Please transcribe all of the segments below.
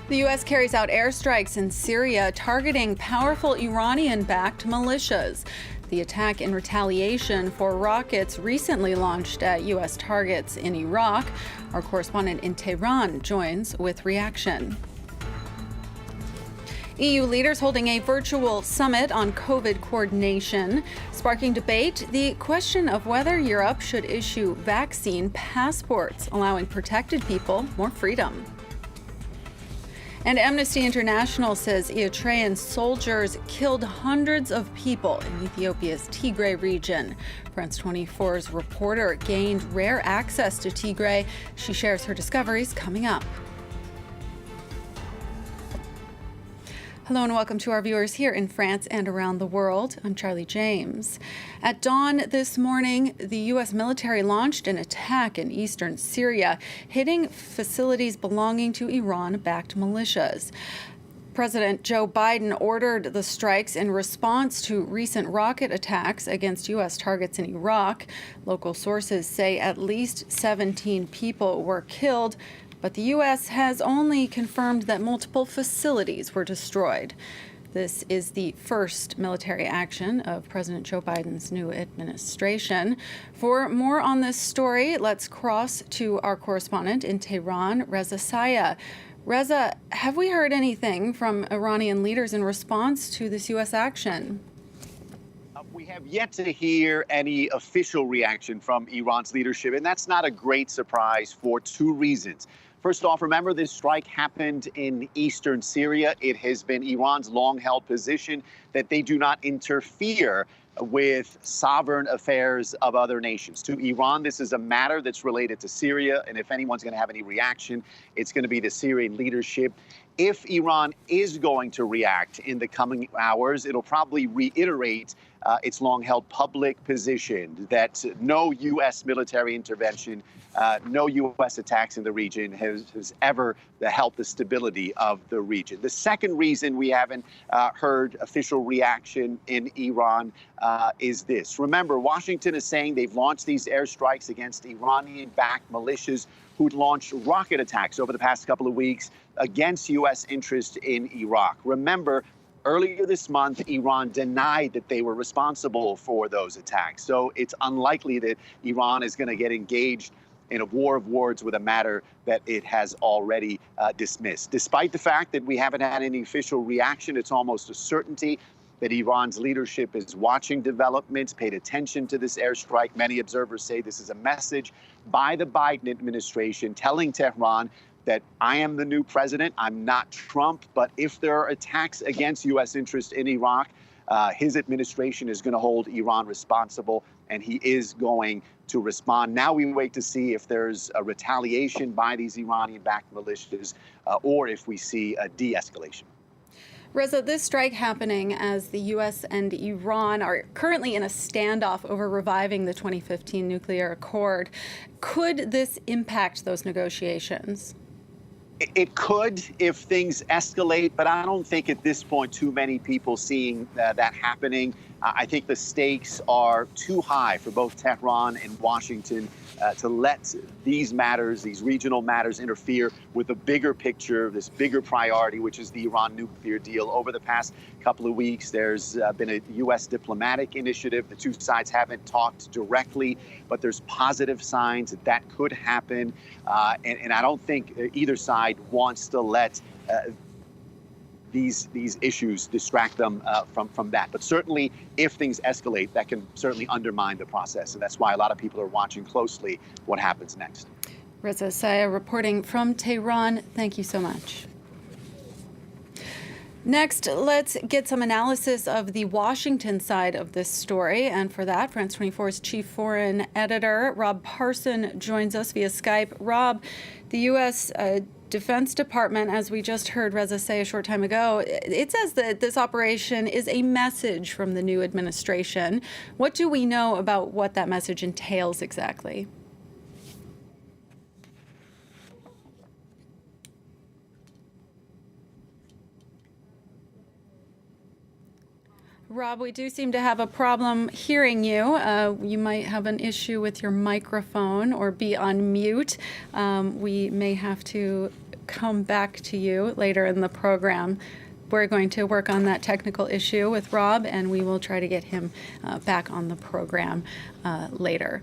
The U.S. carries out airstrikes in Syria, targeting powerful Iranian-backed militias. The attack in retaliation for rockets recently launched at U.S. targets in Iraq. Our correspondent in Tehran joins with reaction. EU leaders holding a virtual summit on COVID coordination, sparking debate the question of whether Europe should issue vaccine passports, allowing protected people more freedom. And Amnesty International says Eritrean soldiers killed hundreds of people in Ethiopia's Tigray region. France 24's reporter gained rare access to Tigray. She shares her discoveries coming up. Hello and welcome to our viewers here in France and around the world. I'm Charlie James. At dawn this morning, the U.S. military launched an attack in eastern Syria, hitting facilities belonging to Iran-backed militias. President Joe Biden ordered the strikes in response to recent rocket attacks against U.S. targets in Iraq. Local sources say at least 17 people were killed, but the U.S. has only confirmed that multiple facilities were destroyed. This is the first military action of President Joe Biden's new administration. For more on this story, let's cross to our correspondent in Tehran, Reza Saya. Reza, have we heard anything from Iranian leaders in response to this U.S. action? We have yet to hear any official reaction from Iran's leadership, and that's not a great surprise for two reasons. First off, remember this strike happened in eastern Syria. It has been Iran's long-held position that they do not interfere with sovereign affairs of other nations. To Iran, this is a matter that's related to Syria, and if anyone's going to have any reaction, it's going to be the Syrian leadership. If Iran is going to react in the coming hours, it'll probably reiterate its long-held public position that no U.S. military intervention, no U.S. attacks in the region has ever helped the stability of the region. The second reason we haven't heard official reaction in Iran is this. Remember, Washington is saying they've launched these airstrikes against Iranian-backed militias who'd launched rocket attacks over the past couple of weeks against U.S. interest in Iraq. Remember, earlier this month, Iran denied that they were responsible for those attacks. So it's unlikely that Iran is going to get engaged in a war of words with a matter that it has already dismissed. Despite the fact that we haven't had any official reaction, it's almost a certainty that Iran's leadership is watching developments, paid attention to this airstrike. Many observers say this is a message by the Biden administration telling Tehran that I am the new president, I'm not Trump, but if there are attacks against U.S. interests in Iraq, his administration is going to hold Iran responsible, and he is going to respond. Now we wait to see if there's a retaliation by these Iranian-backed militias or if we see a de-escalation. Reza, this strike happening as the U.S. and Iran are currently in a standoff over reviving the 2015 nuclear accord. Could this impact those negotiations? It could if things escalate, but I don't think at this point too many people seeing that happening. I think the stakes are too high for both Tehran and Washington to let these matters, these regional matters, interfere with the bigger picture, this bigger priority, which is the Iran nuclear deal. Over the past couple of weeks, there's been a U.S. diplomatic initiative. The two sides haven't talked directly, but there's positive signs that that could happen. And I don't think either side wants to let these issues distract them from that. But certainly, if things escalate, that can certainly undermine the process. And that's why a lot of people are watching closely what happens next. Reza Saya reporting from Tehran. Thank you so much. Next, let's get some analysis of the Washington side of this story. And for that, France 24's chief foreign editor, Rob Parson, joins us via Skype. Rob, the U.S. Defense Department, as we just heard Reza say a short time ago, it says that this operation is a message from the new administration. What do we know about what that message entails exactly? Rob, we do seem to have a problem hearing you. You might have an issue with your microphone or be on mute. We may have to come back to you later in the program. We're going to work on that technical issue with Rob, and we will try to get him back on the program later.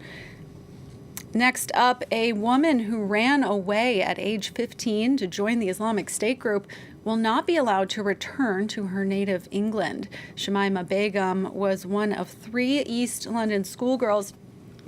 Next up, a woman who ran away at age 15 to join the Islamic State group will not be allowed to return to her native England. Shamima Begum was one of 3 East London schoolgirls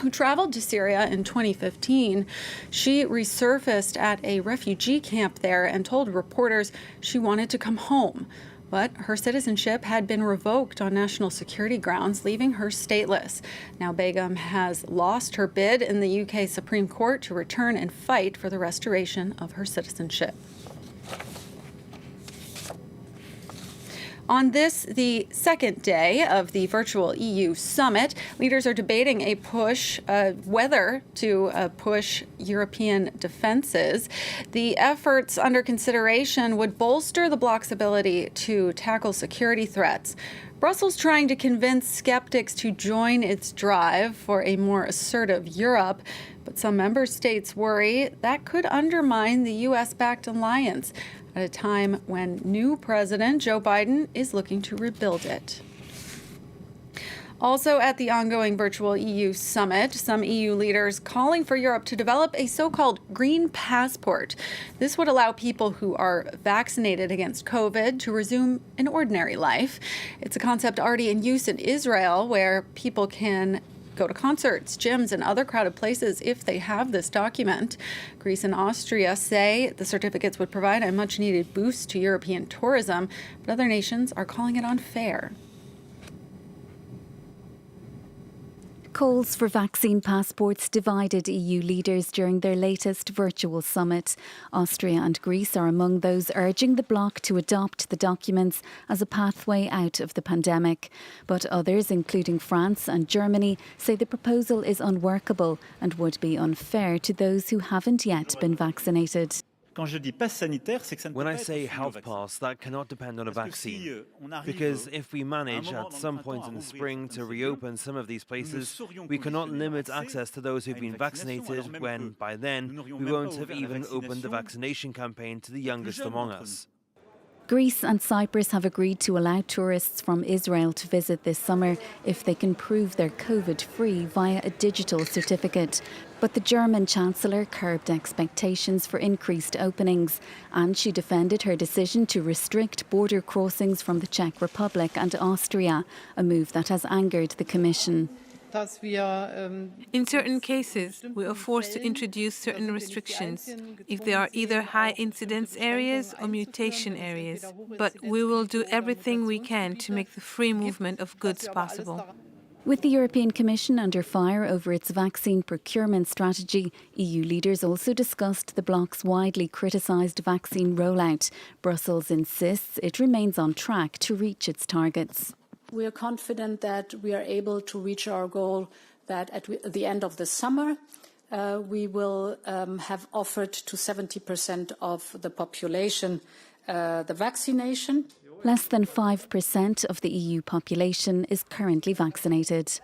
who traveled to Syria in 2015. She resurfaced at a refugee camp there and told reporters she wanted to come home. But her citizenship had been revoked on national security grounds, leaving her stateless. Now Begum has lost her bid in the UK Supreme Court to return and fight for the restoration of her citizenship. On this, the second day of the virtual EU summit, leaders are debating a push, whether to push European defenses. The efforts under consideration would bolster the bloc's ability to tackle security threats. Brussels trying to convince skeptics to join its drive for a more assertive Europe, but some member states worry that could undermine the U.S.-backed alliance at a time when new President Joe Biden is looking to rebuild it. Also at the ongoing virtual EU summit, some EU leaders calling for Europe to develop a so-called green passport. This would allow people who are vaccinated against COVID to resume an ordinary life. It's a concept already in use in Israel, where people can go to concerts, gyms, and other crowded places if they have this document. Greece and Austria say the certificates would provide a much-needed boost to European tourism, but other nations are calling it unfair. Calls for vaccine passports divided EU leaders during their latest virtual summit. Austria and Greece are among those urging the bloc to adopt the documents as a pathway out of the pandemic. But others, including France and Germany, say the proposal is unworkable and would be unfair to those who haven't yet been vaccinated. When I say health pass, that cannot depend on a vaccine. Because if we manage at some point in the spring to reopen some of these places, we cannot limit access to those who've been vaccinated when, by then, we won't have even opened the vaccination campaign to the youngest among us. Greece and Cyprus have agreed to allow tourists from Israel to visit this summer if they can prove they're COVID-free via a digital certificate. But the German Chancellor curbed expectations for increased openings, and she defended her decision to restrict border crossings from the Czech Republic and Austria, a move that has angered the Commission. In certain cases, we are forced to introduce certain restrictions if they are either high incidence areas or mutation areas. But we will do everything we can to make the free movement of goods possible. With the European Commission under fire over its vaccine procurement strategy, EU leaders also discussed the bloc's widely criticised vaccine rollout. Brussels insists it remains on track to reach its targets. We are confident that we are able to reach our goal that at the end of the summer we will have offered to 70% of the population the vaccination. Less than 5% of the EU population is currently vaccinated.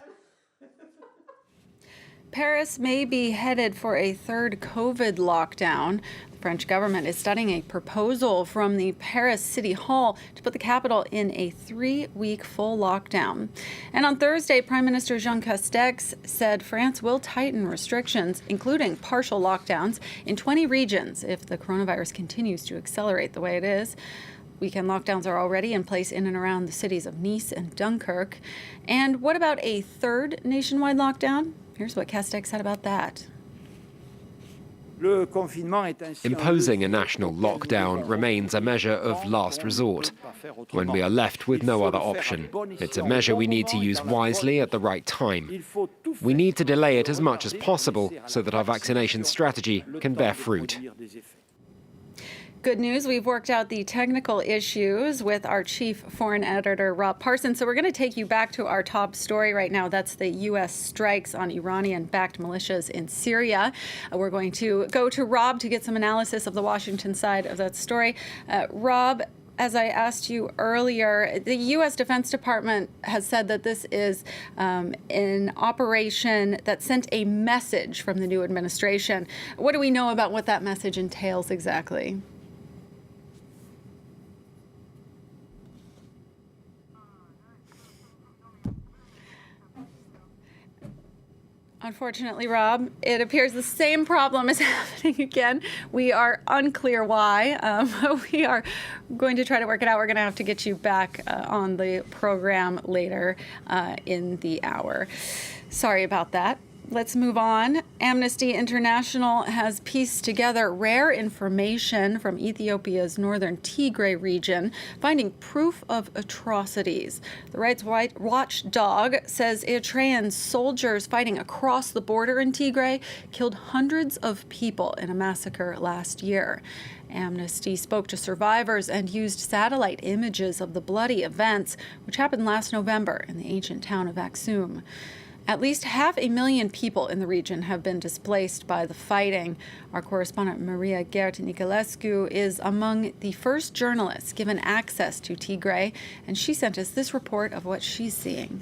Paris may be headed for a third COVID lockdown. The French government is studying a proposal from the Paris City Hall to put the capital in a 3-week full lockdown. And on Thursday, Prime Minister Jean Castex said France will tighten restrictions, including partial lockdowns, in 20 regions if the coronavirus continues to accelerate the way it is. Weekend lockdowns are already in place in and around the cities of Nice and Dunkirk. And what about a third nationwide lockdown? Here's what Castex said about that. Imposing a national lockdown remains a measure of last resort, when we are left with no other option. It's a measure we need to use wisely at the right time. We need to delay it as much as possible so that our vaccination strategy can bear fruit. Good news, we've worked out the technical issues with our chief foreign editor, Rob Parsons. So we're going to take you back to our top story right now. That's the U.S. strikes on Iranian-backed militias in Syria. We're going to go to Rob to get some analysis of the Washington side of that story. Rob, as I asked you earlier, the U.S. Defense Department has said that this is an operation that sent a message from the new administration. What do we know about what that message entails exactly? Unfortunately, Rob, it appears the same problem is happening again. We are unclear why. We are going to try to work it out. We're going to have to get you back on the program later in the hour. Sorry about that. Let's move on. Amnesty International has pieced together rare information from Ethiopia's northern Tigray region, finding proof of atrocities. The Rights Watchdog says Eritrean soldiers fighting across the border in Tigray killed hundreds of people in a massacre last year. Amnesty spoke to survivors and used satellite images of the bloody events, which happened last November in the ancient town of Aksum. At least 500,000 people in the region have been displaced by the fighting. Our correspondent Maria Gert Nicolescu is among the first journalists given access to Tigray, and she sent us this report of what she's seeing.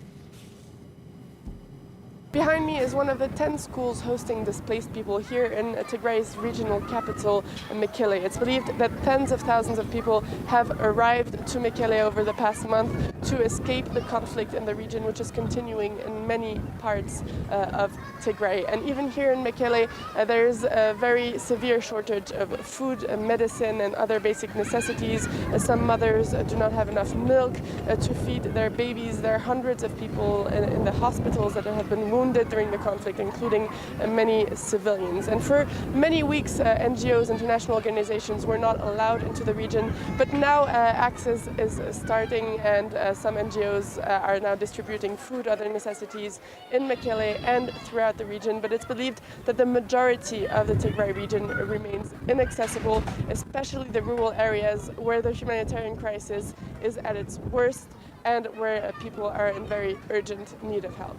Behind me is one of the 10 schools hosting displaced people here in Tigray's regional capital, Mekelle. It's believed that tens of thousands of people have arrived to Mekelle over the past month to escape the conflict in the region, which is continuing in many parts of Tigray. And even here in Mekelle, there's a very severe shortage of food, medicine, and other basic necessities. Some mothers do not have enough milk to feed their babies. There are hundreds of people in the hospitals that have been wounded during the conflict, including many civilians. And for many weeks, NGOs, international organizations, were not allowed into the region, but now access is starting, and some NGOs are now distributing food, other necessities in Mekelle and throughout the region. But it's believed that the majority of the Tigray region remains inaccessible, especially the rural areas where the humanitarian crisis is at its worst and where people are in very urgent need of help.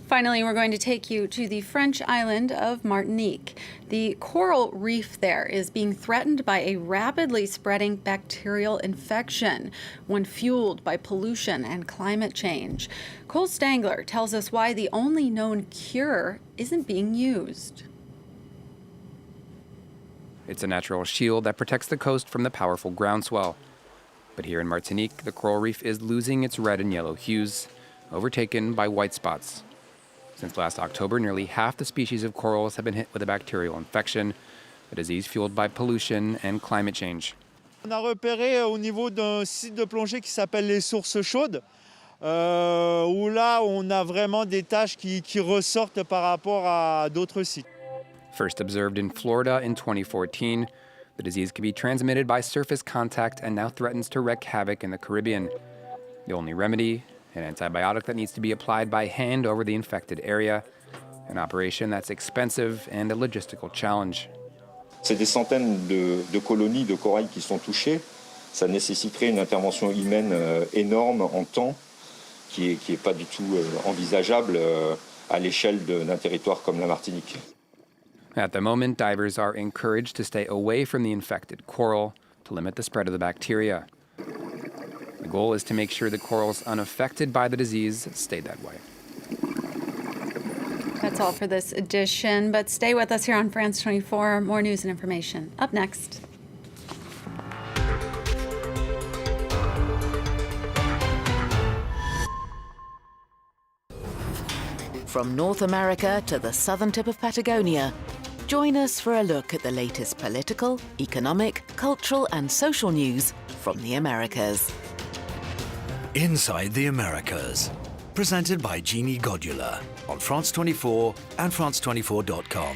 Finally, we're going to take you to the French island of Martinique. The coral reef there is being threatened by a rapidly spreading bacterial infection, one fueled by pollution and climate change. Cole Stangler tells us why the only known cure isn't being used. It's a natural shield that protects the coast from the powerful groundswell. But here in Martinique, the coral reef is losing its red and yellow hues, overtaken by white spots. Since last October, nearly half the species of corals have been hit with a bacterial infection, a disease fueled by pollution and climate change. On a repéré au niveau d'un site de plongée qui s'appelle les sources chaudes, où là on a vraiment des taches qui ressortent par rapport à d'autres sites. First observed in Florida in 2014, the disease can be transmitted by surface contact and now threatens to wreak havoc in the Caribbean. The only remedy, an antibiotic that needs to be applied by hand over the infected area, an operation that's expensive and a logistical challenge. C'est des centaines de colonies de corail qui sont touchées. Ça nécessiterait une intervention humaine énorme en temps, qui est pas du tout envisageable à l'échelle d'un territoire comme la Martinique. At the moment, divers are encouraged to stay away from the infected coral to limit the spread of the bacteria. The goal is to make sure the corals unaffected by the disease stay that way. That's all for this edition, but stay with us here on France 24. More news and information up next. From North America to the southern tip of Patagonia, join us for a look at the latest political, economic, cultural and social news from the Americas. Inside the Americas, presented by Jeannie Godula on France 24 and France24.com.